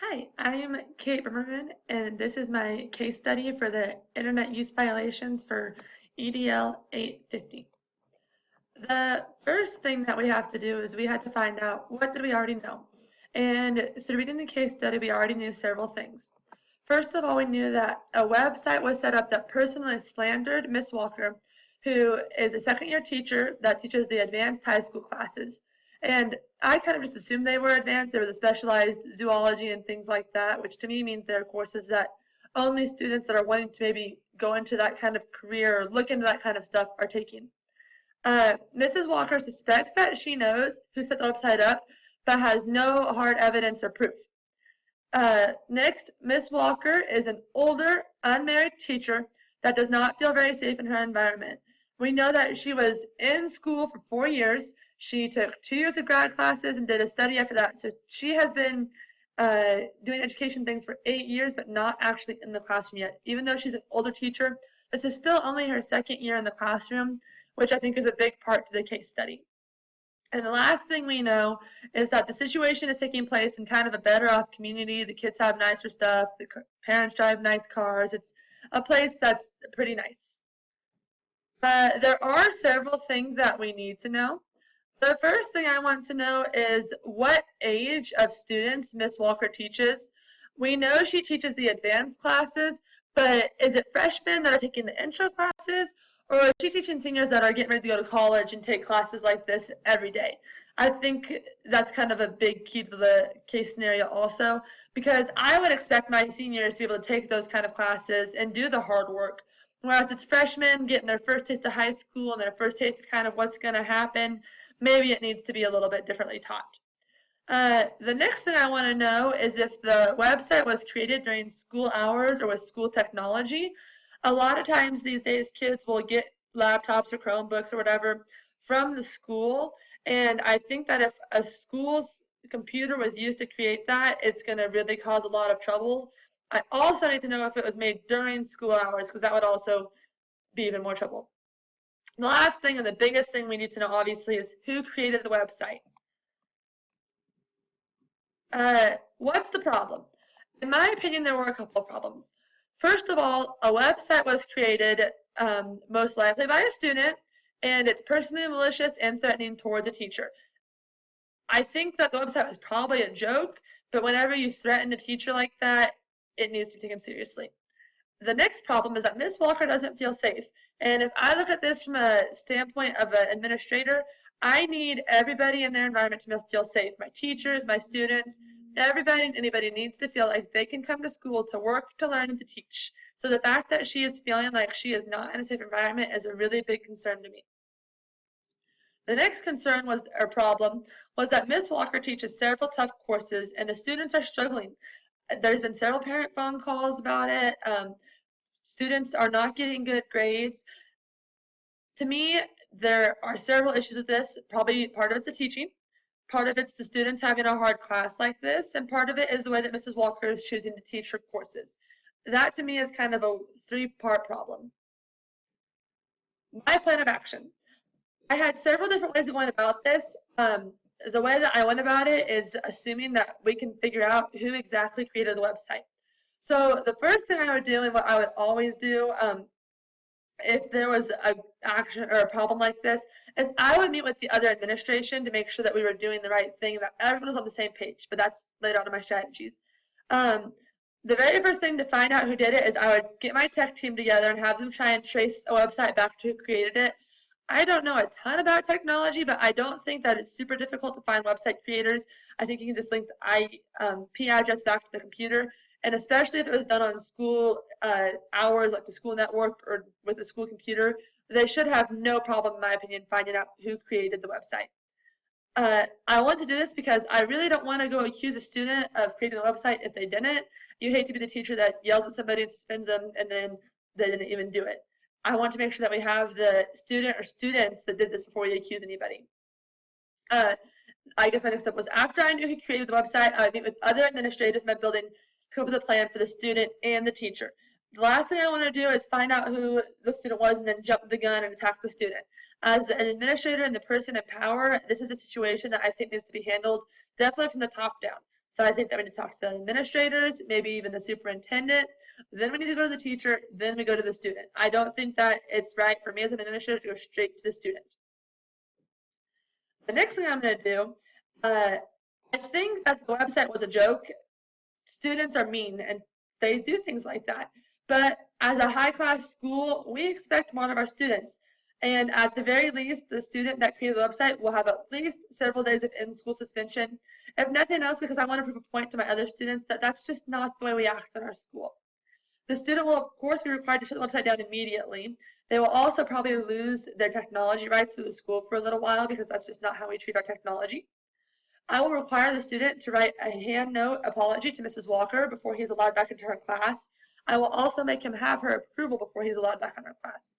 Hi, I'm Kate Brimmerman, and this is my case study for the Internet Use Violations for EDL 850. The first thing that we have to do is we had to find out what did we already know. And through reading the case study, we already knew several things. First of all, we knew that a website was set up that personally slandered Miss Walker, who is a second-year teacher that teaches the advanced high school classes. And I kind of just assumed they were advanced. They were the specialized zoology and things like that, which to me means they're courses that only students that are wanting to maybe go into that kind of career or look into that kind of stuff are taking. Mrs. Walker suspects that she knows who set the website up, but has no hard evidence or proof. Next, Miss Walker is an older, unmarried teacher that does not feel very safe in her environment. We know that she was in school for 4 years. She took 2 years of grad classes and did a study after that. So she has been doing education things for 8 years, but not actually in the classroom yet. Even though she's an older teacher, this is still only her second year in the classroom, which I think is a big part to the case study. And the last thing we know is that the situation is taking place in kind of a better off community. The kids have nicer stuff. The parents drive nice cars. It's a place that's pretty nice. There are several things that we need to know. The first thing I want to know is what age of students Miss Walker teaches. We know she teaches the advanced classes, but is it freshmen that are taking the intro classes, or is she teaching seniors that are getting ready to go to college and take classes like this every day? I think that's kind of a big key to the case scenario also, because I would expect my seniors to be able to take those kind of classes and do the hard work. Whereas it's freshmen getting their first taste of high school and their first taste of kind of what's going to happen, maybe it needs to be a little bit differently taught. The next thing I want to know is if the website was created during school hours or with school technology. A lot of times these days kids will get laptops or Chromebooks or whatever from the school, and I think that if a school's computer was used to create that, it's going to really cause a lot of trouble. I also need to know if it was made during school hours, because that would also be even more trouble. The last thing and the biggest thing we need to know, obviously, is who created the website. What's the problem? In my opinion, there were a couple of problems. First of all, a website was created most likely by a student, and it's personally malicious and threatening towards a teacher. I think that the website was probably a joke, but whenever you threaten a teacher like that, it needs to be taken seriously. The next problem is that Ms. Walker doesn't feel safe. And if I look at this from a standpoint of an administrator, I need everybody in their environment to feel safe. My teachers, my students, everybody and anybody needs to feel like they can come to school to work, to learn, and to teach. So the fact that she is feeling like she is not in a safe environment is a really big concern to me. The next concern was, or problem, was that Ms. Walker teaches several tough courses and the students are struggling. There's been several parent phone calls about it. Students are not getting good grades. To me, there are several issues with this. Probably part of it's the teaching, part of it's the students having a hard class like this, and part of it is the way that Mrs. Walker is choosing to teach her courses. That to me is kind of a three-part problem. My plan of action. I had several different ways of going about this. The way that I went about it is assuming that we can figure out who exactly created the website. So the first thing I would do, and what I would always do, if there was a action or a problem like this, is I would meet with the other administration to make sure that we were doing the right thing, that everyone was on the same page. But that's later on in my strategies. The very first thing to find out who did it is I would get my tech team together and have them try and trace a website back to who created it. I don't know a ton about technology, but I don't think that it's super difficult to find website creators. I think you can just link the IP address back to the computer, and especially if it was done on school hours, like the school network or with the school computer, they should have no problem, in my opinion, finding out who created the website. I want to do this because I really don't want to go accuse a student of creating the website if they didn't. You hate to be the teacher that yells at somebody and suspends them and then they didn't even do it. I want to make sure that we have the student or students that did this before we accuse anybody. I guess my next step was after I knew who created the website, I would meet with other administrators in my building, come up with a plan for the student and the teacher. The last thing I want to do is find out who the student was and then jump the gun and attack the student. As an administrator and the person in power, this is a situation that I think needs to be handled definitely from the top down. So I think that we need to talk to the administrators, maybe even the superintendent. Then we need to go to the teacher. Then we go to the student. I don't think that it's right for me as an administrator to go straight to the student. The next thing I'm going to do, I think that the website was a joke. Students are mean and they do things like that. But as a high class school, we expect more of our students. And at the very least, the student that created the website will have at least several days of in-school suspension. If nothing else, because I want to prove a point to my other students that that's just not the way we act in our school. The student will, of course, be required to shut the website down immediately. They will also probably lose their technology rights through the school for a little while because that's just not how we treat our technology. I will require the student to write a hand note apology to Mrs. Walker before he's allowed back into her class. I will also make him have her approval before he's allowed back in her class.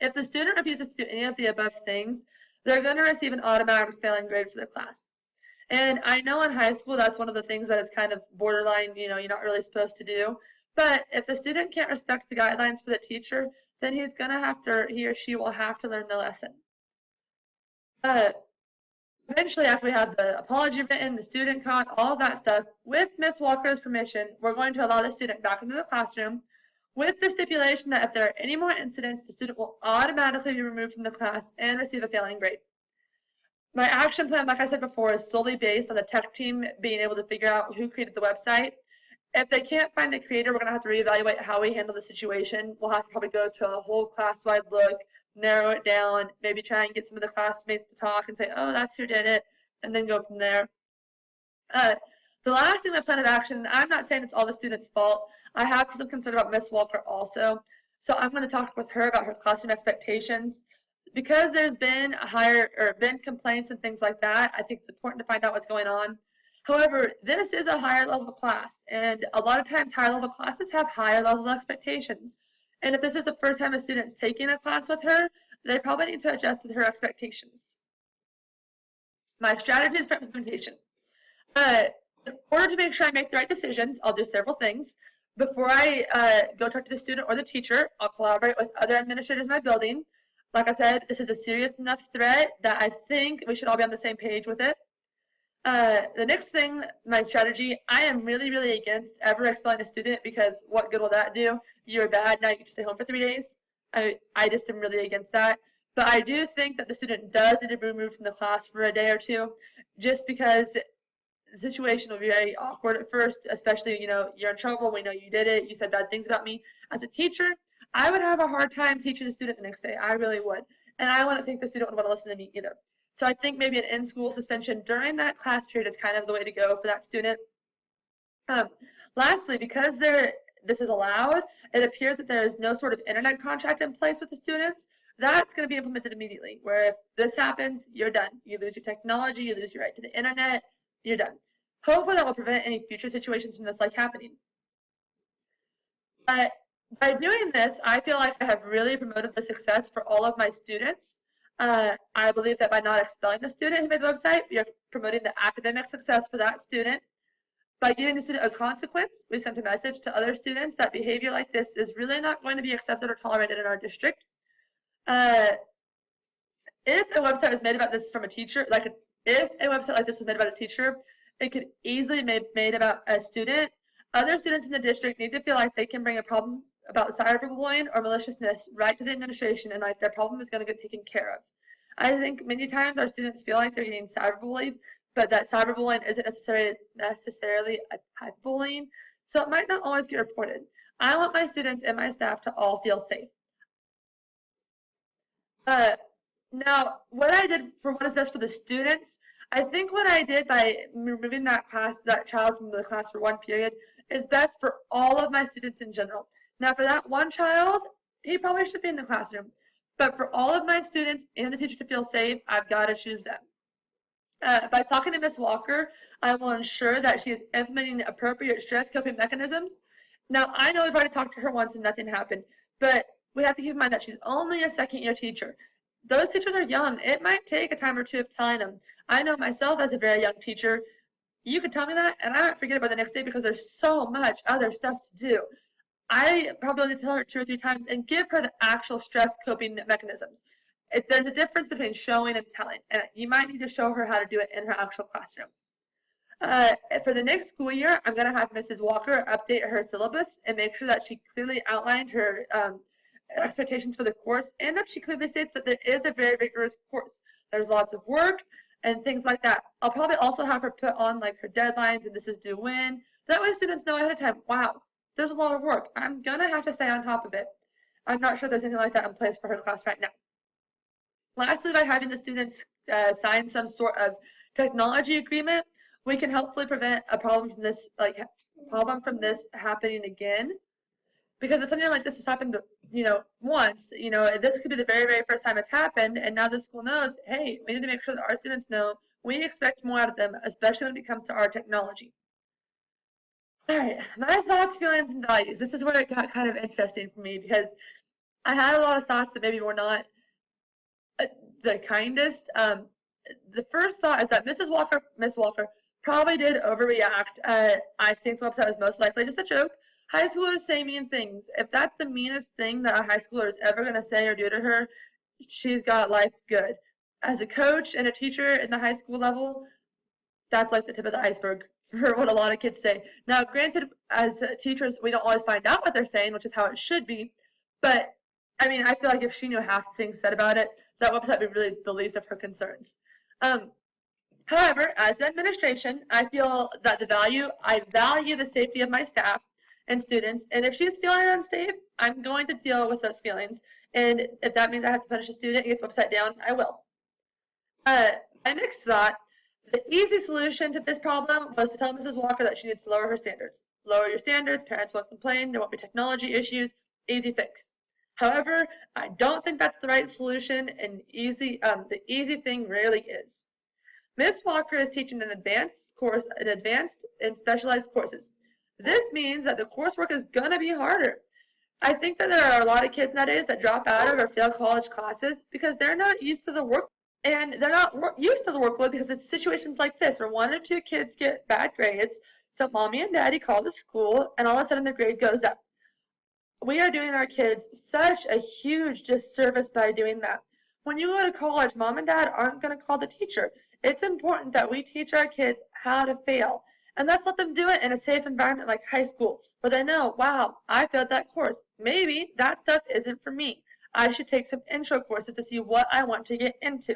If the student refuses to do any of the above things, they're going to receive an automatic failing grade for the class. And I know in high school that's one of the things that is kind of borderline, you're not really supposed to do. But if the student can't respect the guidelines for the teacher, then he or she will have to learn the lesson. Eventually, after we have the apology written, the student caught, all of that stuff, with Ms. Walker's permission, we're going to allow the student back into the classroom with the stipulation that if there are any more incidents, the student will automatically be removed from the class and receive a failing grade. My action plan, like I said before, is solely based on the tech team being able to figure out who created the website. If they can't find the creator, we're going to have to reevaluate how we handle the situation. We'll have to probably go to a whole class-wide look, narrow it down, maybe try and get some of the classmates to talk and say, oh, that's who did it, and then go from there. The last thing, my plan of action, I'm not saying it's all the students' fault. I have some concern about Miss Walker also. So I'm going to talk with her about her classroom expectations. Because there's been been complaints and things like that, I think it's important to find out what's going on. However, this is a higher level class, and a lot of times higher level classes have higher level expectations. And if this is the first time a student's taking a class with her, they probably need to adjust to her expectations. My strategies for implementation. In order to make sure I make the right decisions, I'll do several things. Before I go talk to the student or the teacher, I'll collaborate with other administrators in my building. Like I said, this is a serious enough threat that I think we should all be on the same page with it. The next thing, my strategy, I am really, really against ever expelling a student because what good will that do? You're bad, now you get to stay home for 3 days. I just am really against that. But I do think that the student does need to be removed from the class for a day or two, just because the situation will be very awkward at first, especially, you're in trouble, we know you did it, you said bad things about me. As a teacher, I would have a hard time teaching a student the next day. I really would. And I wouldn't think the student would want to listen to me either. So I think maybe an in-school suspension during that class period is kind of the way to go for that student. Lastly, because this is allowed, it appears that there is no sort of internet contract in place with the students. That's going to be implemented immediately, where if this happens, you're done. You lose your technology, you lose your right to the internet, you're done. Hopefully that will prevent any future situations from this happening. But by doing this, I feel like I have really promoted the success for all of my students. I believe that by not expelling the student who made the website, we are promoting the academic success for that student. By giving the student a consequence, we sent a message to other students that behavior like this is really not going to be accepted or tolerated in our district. If a website was made about this from a teacher, if a website like this was made about a teacher, it could easily be made about a student. Other students in the district need to feel like they can bring a problem about cyberbullying or maliciousness right to the administration and their problem is going to get taken care of. I think many times our students feel like they're getting cyberbullied, but that cyberbullying isn't necessarily a type of bullying, so it might not always get reported. I want my students and my staff to all feel safe. Now, what I did for what is best for the students, I think what I did by removing that child from the class for one period is best for all of my students in general. Now, for that one child, he probably should be in the classroom. But for all of my students and the teacher to feel safe, I've got to choose them. By talking to Ms. Walker, I will ensure that she is implementing appropriate stress coping mechanisms. Now, I know we've already talked to her once and nothing happened, but we have to keep in mind that she's only a second-year teacher. Those teachers are young. It might take a time or two of telling them. I know myself as a very young teacher, you could tell me that, and I might forget about the next day because there's so much other stuff to do. I probably need to tell her 2 or 3 times and give her the actual stress coping mechanisms. There's a difference between showing and telling, and you might need to show her how to do it in her actual classroom. For the next school year, I'm going to have Mrs. Walker update her syllabus and make sure that she clearly outlined her expectations for the course, and that she clearly states that there is a very rigorous course. There's lots of work and things like that. I'll probably also have her put on like her deadlines and this is due when. That way students know ahead of time, wow, there's a lot of work. I'm going to have to stay on top of it. I'm not sure there's anything like that in place for her class right now. Lastly, by having the students sign some sort of technology agreement, we can hopefully prevent a problem from this happening again. Because if something like this has happened, once, this could be the very, very first time it's happened, and now the school knows, hey, we need to make sure that our students know we expect more out of them, especially when it comes to our technology. All right, my thoughts, feelings, and values. This is where it got kind of interesting for me because I had a lot of thoughts that maybe were not the kindest. The first thought is that Miss Walker probably did overreact. I think the website was most likely just a joke. High schoolers say mean things. If that's the meanest thing that a high schooler is ever going to say or do to her, she's got life good. As a coach and a teacher in the high school level, that's like the tip of the iceberg for what a lot of kids say. Now, granted, as teachers, we don't always find out what they're saying, which is how it should be. But, I mean, I feel like if she knew half the things said about it, that website would be really the least of her concerns. However, as the administration, I feel that I value the safety of my staff and students, and if she's feeling unsafe, I'm going to deal with those feelings. And if that means I have to punish a student and get the website down, I will. My next thought, the easy solution to this problem was to tell Mrs. Walker that she needs to lower her standards. Lower your standards, parents won't complain, there won't be technology issues, easy fix. However, I don't think that's the right solution, and the easy thing rarely is. Ms. Walker is teaching an advanced and specialized courses. This means that the coursework is going to be harder. I think that there are a lot of kids nowadays that drop out of or fail college classes because they're not used to the work, and they're not used to the workload because it's situations like this where one or two kids get bad grades, so mommy and daddy call the school, and all of a sudden their grade goes up. We are doing our kids such a huge disservice by doing that. When you go to college, mom and dad aren't going to call the teacher. It's important that we teach our kids how to fail. And let's let them do it in a safe environment like high school, where they know, wow, I failed that course. Maybe that stuff isn't for me. I should take some intro courses to see what I want to get into.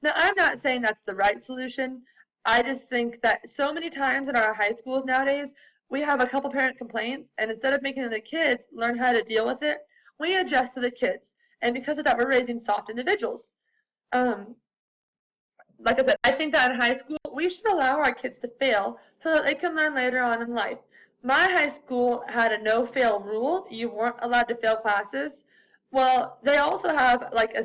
Now, I'm not saying that's the right solution. I just think that so many times in our high schools nowadays, we have a couple parent complaints, and instead of making the kids learn how to deal with it, we adjust to the kids. And because of that, we're raising soft individuals. Like I said, I think that in high school, we should allow our kids to fail so that they can learn later on in life. My high school had a no-fail rule. You weren't allowed to fail classes. Well, they also have like a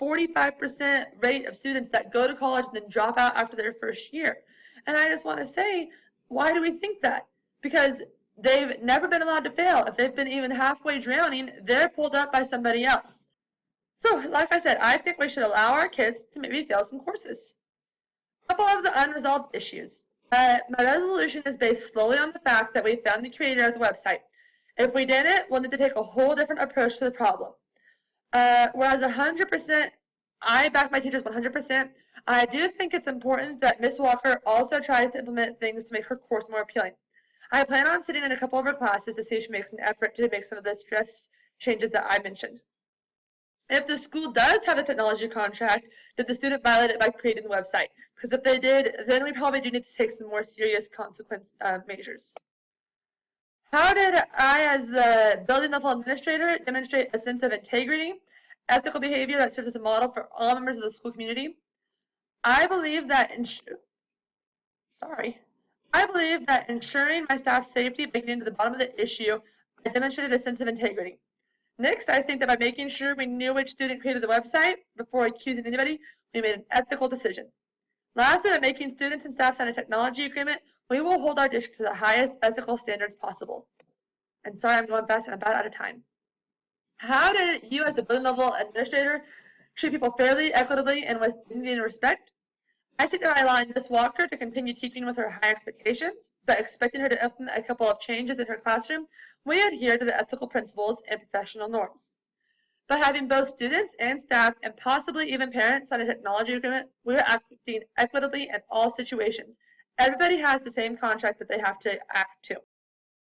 45% rate of students that go to college and then drop out after their first year. And I just want to say, why do we think that? Because they've never been allowed to fail. If they've been even halfway drowning, they're pulled up by somebody else. So, like I said, I think we should allow our kids to maybe fail some courses. A couple of the unresolved issues. My resolution is based slowly on the fact that we found the creator of the website. If we didn't, we'll need to take a whole different approach to the problem. Whereas 100%, I back my teachers 100%, I do think it's important that Ms. Walker also tries to implement things to make her course more appealing. I plan on sitting in a couple of her classes to see if she makes an effort to make some of the stress changes that I mentioned. If the school does have a technology contract, did the student violate it by creating the website? Because if they did, then we probably do need to take some more serious consequence measures. How did I, as the building level administrator, demonstrate a sense of integrity, ethical behavior that serves as a model for all members of the school community? I believe that ensuring my staff's safety by getting to the bottom of the issue, I demonstrated a sense of integrity. Next, I think that by making sure we knew which student created the website before accusing anybody, we made an ethical decision. Lastly, by making students and staff sign a technology agreement, we will hold our district to the highest ethical standards possible. And sorry, I'm going fast, I'm about out of time. How did you, as the building level administrator, treat people fairly, equitably, and with dignity and respect? I think that by allowing Ms. Walker to continue teaching with her high expectations, but expecting her to implement a couple of changes in her classroom, we adhere to the ethical principles and professional norms. By having both students and staff, and possibly even parents, sign a technology agreement, we are acting equitably in all situations. everybody has the same contract that they have to act to.